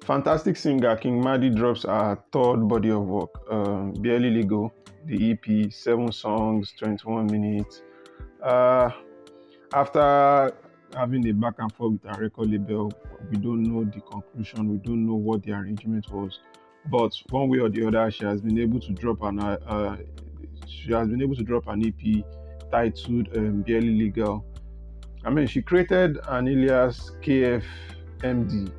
Fantastic singer Qing Madi drops her third body of work, Barely Legal, the EP, 7 songs, 21 minutes. Uh, After having a back and forth with our record label, we don't know the conclusion, we don't know what the arrangement was. But one way or the other, she has been able to drop an EP titled Barely Legal. I mean, she created an alias KFMD,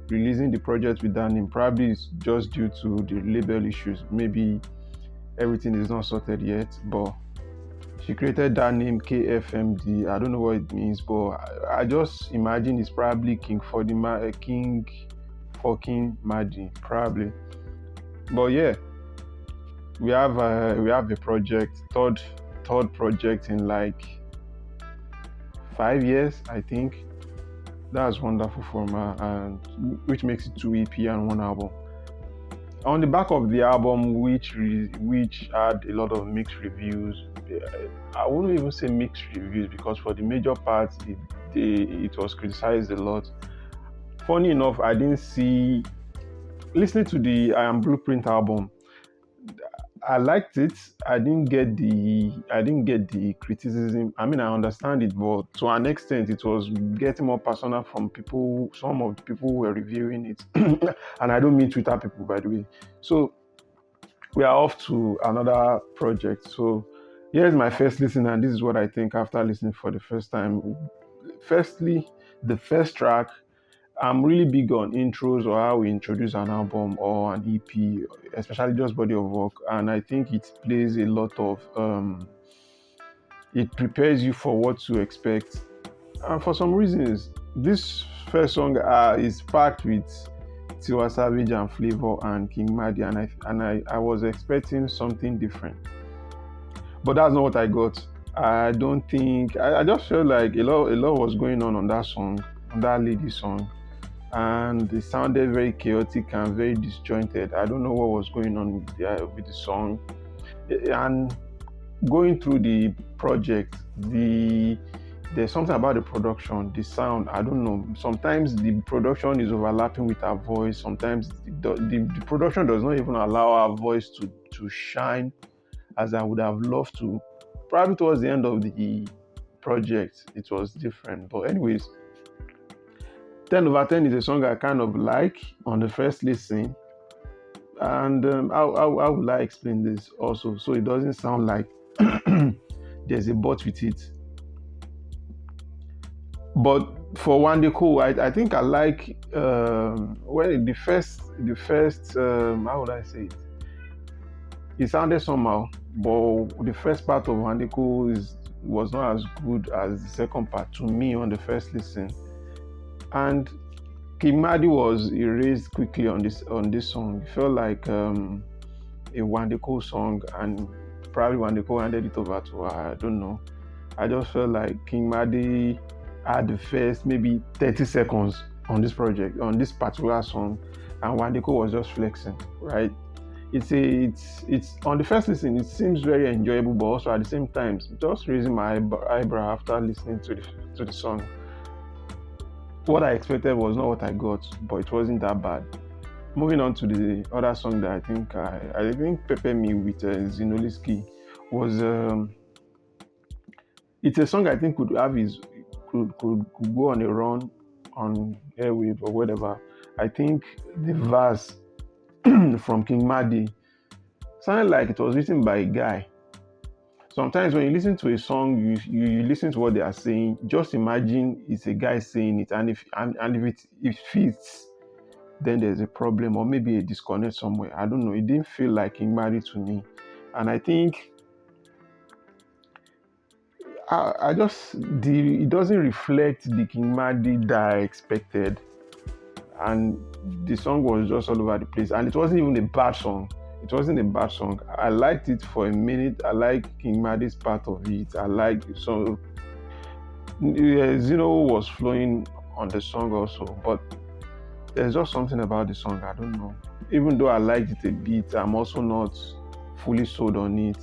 releasing the project with that name. Probably it's just due to the label issues. Maybe everything is not sorted yet, but she created that name KFMD. I don't know what it means, but I just imagine it's probably King fucking Madi, probably. But yeah, we have a project, third project in like 5 years, I think. That's wonderful for her, and which makes it 2 EP and 1 album. On the back of the album, which had a lot of mixed reviews, I wouldn't even say mixed reviews because for the major parts, it was criticized a lot. Funny enough, I didn't see. Listening to the I Am Blueprint album, I liked it. I didn't get the criticism. I mean, I understand it, but to an extent, it was getting more personal from people. Some of the people who were reviewing it, and I don't mean Twitter people, by the way. So we are off to another project. So here's my first listen, and this is what I think after listening for the first time. Firstly, the first track. I'm really big on intros or how we introduce an album or an EP, especially just body of work, and I think it plays a lot of. It prepares you for what to expect, and for some reasons, this first song is packed with Tiwa Savage and Flavor and King Madi, and I was expecting something different, but that's not what I got. I don't think I just felt like a lot was going on that song, on that lady song, and it sounded very chaotic and very disjointed. I don't know what was going on with the song. And going through the project, there's something about the production, the sound. I don't know. Sometimes the production is overlapping with our voice. Sometimes the production does not even allow our voice to shine as I would have loved to. Probably towards the end of the project, it was different. But anyways, 10 over 10 is a song I kind of like on the first listen. And how will I explain this also? So it doesn't sound like there's a but with it. But for One Day Cool, I think I like when the first how would I say it? It sounded somehow, but the first part of One Day Cool was not as good as the second part to me on the first listen. And King Madi was erased quickly on this song. It felt like a Wandeko song, and probably Wandeko handed it over to her. I don't know. I just felt like King Madi had the first maybe 30 seconds on this project, on this particular song, and Wandeko was just flexing, right? It's on the first listen, it seems very enjoyable, but also at the same time, just raising my eyebrow after listening to the song. What I expected was not what I got, but it wasn't that bad. Moving on to the other song that I think Pepper Me with Zinoliski was it's a song I think could go on a run on airwave or whatever. I think the verse from King Madi sounded like it was written by a guy. Sometimes when you listen to a song, you listen to what they are saying. Just imagine it's a guy saying it, and if it fits, then there's a problem or maybe a disconnect somewhere. I don't know. It didn't feel like King Madi to me, and I think it doesn't reflect the King Madi that I expected, and the song was just all over the place, and it wasn't even a bad song. It wasn't a bad song. I liked it for a minute. I like King Madi's part of it. I liked it. So Zeno was flowing on the song also, but there's just something about the song. I don't know. Even though I liked it a bit, I'm also not fully sold on it.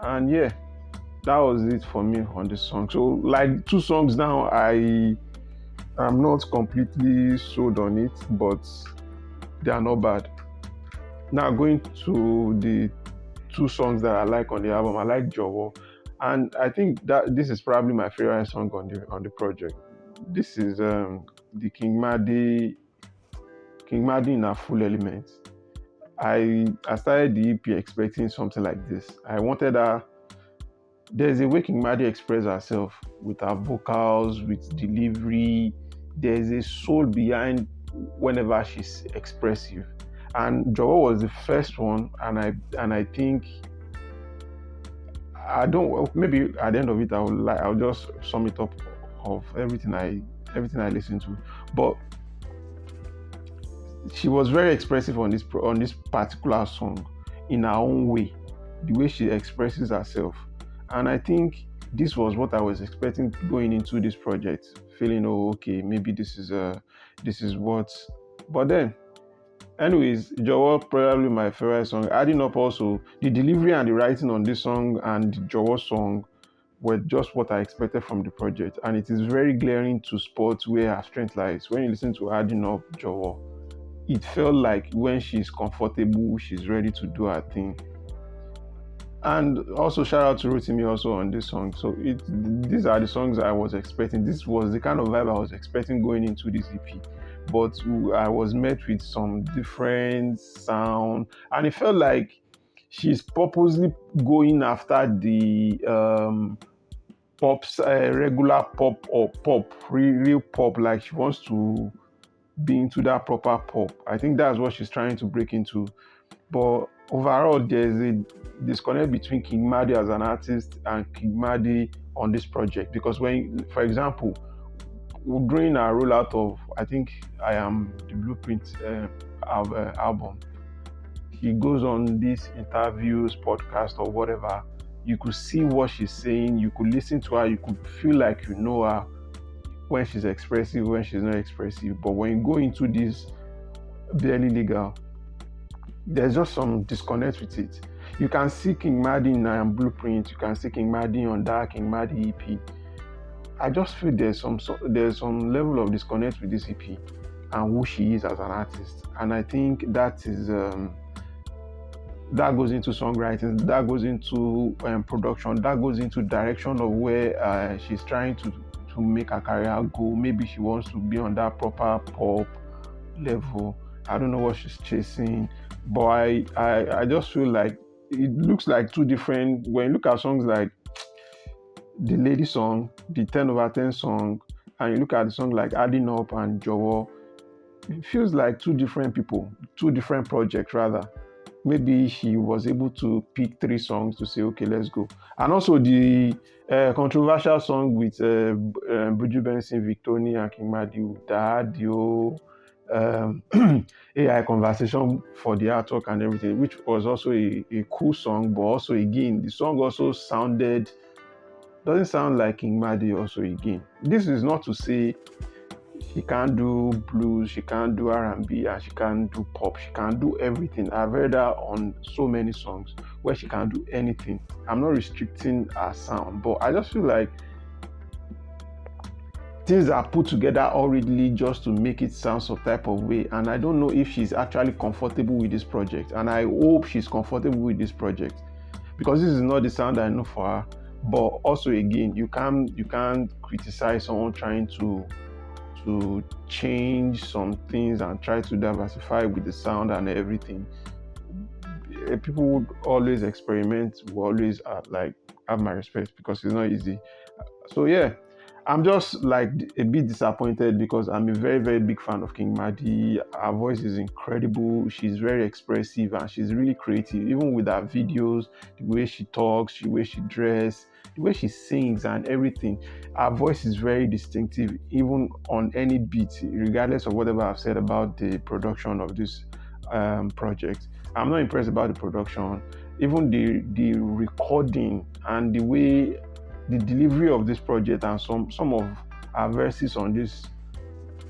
And yeah, that was it for me on the song. So like 2 songs now, I'm not completely sold on it, but they are not bad. Now going to the two songs that I like on the album, I like Jowo, and I think that this is probably my favorite song on the project. This is the King Madi in a full element. I started the EP expecting something like this. I wanted her. There's a way King Madi expresses herself with her vocals, with delivery. There's a soul behind whenever she's expressive. And Jowo was the first one, and I think I don't. Maybe at the end of it, I'll just sum it up of everything I listen to. But she was very expressive on this particular song in her own way, the way she expresses herself, and I think this was what I was expecting going into this project, feeling, oh, okay, maybe this is what. But then, anyways, Jowo probably my favorite song. Adding up also the delivery and the writing on this song and the Jowo song were just what I expected from the project, and it is very glaring to spot where her strength lies. When you listen to Adding Up Jowo, it felt like when she's comfortable, she's ready to do her thing. And also shout out to Rotimi also on this song. So these are the songs I was expecting. This was the kind of vibe I was expecting going into this EP. But I was met with some different sound, and it felt like she's purposely going after the regular pop or real pop, like she wants to be into that proper pop. I think that's what she's trying to break into. But overall, there's a disconnect between King Madi as an artist and King Madi on this project. Because when, for example, during our rollout of, I think I Am the Blueprint album, he goes on these interviews, podcast or whatever. You could see what she's saying. You could listen to her. You could feel like you know her when she's expressive, when she's not expressive. But when you go into this Barely Legal, there's just some disconnect with it. You can see King Madi in Blueprint, you can see King Madi on that King Madi EP. I just feel there's some level of disconnect with this EP and who she is as an artist. And I think that is that goes into songwriting, that goes into production, that goes into direction of where she's trying to make her career go. Maybe she wants to be on that proper pop level. I don't know what she's chasing, but I just feel like it looks like two different. When you look at songs like the Lady song, the 10/10 song, and you look at the song like Adding Up and Jowo, it feels like two different people, two different projects rather. Maybe she was able to pick 3 songs to say, okay, let's go. And also the controversial song with Buju Benson, Victoni, and King Madi, that AI conversation for the artwork and everything, which was also a cool song, but also again, the song also doesn't sound like King Madi also again. This is not to say she can't do blues, she can't do R&B, and she can't do pop. She can't do everything. I've heard her on so many songs where she can't do anything. I'm not restricting her sound, but I just feel like things are put together already just to make it sound some type of way. And I don't know if she's actually comfortable with this project. And I hope she's comfortable with this project, because this is not the sound I know for her. But also again, you can't criticize someone trying to change some things and try to diversify with the sound and everything. People would always experiment, will always have my respect, because it's not easy. So yeah, I'm just like a bit disappointed because I'm a very, very big fan of King Madi. Her voice is incredible. She's very expressive and she's really creative, even with her videos, the way she talks, the way she dresses, the way she sings and everything. Her voice is very distinctive, even on any beat, regardless of whatever I've said about the production of this project. I'm not impressed about the production, even the recording and the way the delivery of this project and some of our verses on this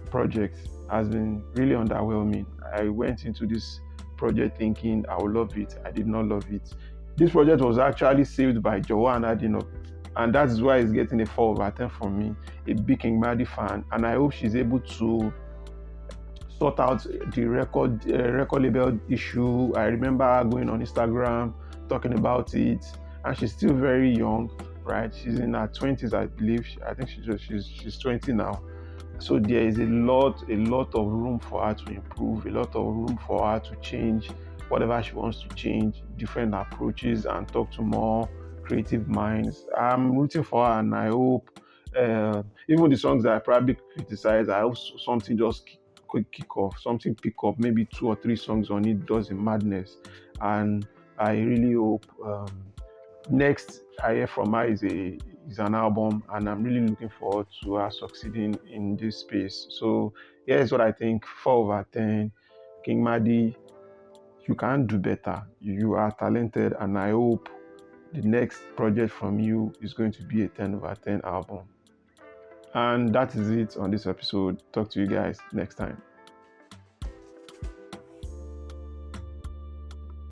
project has been really underwhelming. I went into this project thinking I would love it. I did not love it. This project was actually saved by Jowo and Adding Up, and that is why it's getting a 4/10 from me, a big King Madi fan, and I hope she's able to sort out the record label issue. I remember going on Instagram talking about it, and she's still very young, right? She's in her 20s, I believe. I think she's 20 now. So there is a lot of room for her to improve, a lot of room for her to change whatever she wants to change, different approaches, and talk to more creative minds. I'm rooting for her, and I hope even the songs that I probably criticize, I hope something just kick off, something pick up, maybe 2 or 3 songs on it does a madness, and I really hope next I hear from her is an album, and I'm really looking forward to her succeeding in this space. So here's what I think: 4/10. Qing Madi, you can do better. You are talented, and I hope the next project from you is going to be a 10/10 album. And that is it on this episode. Talk to you guys next time.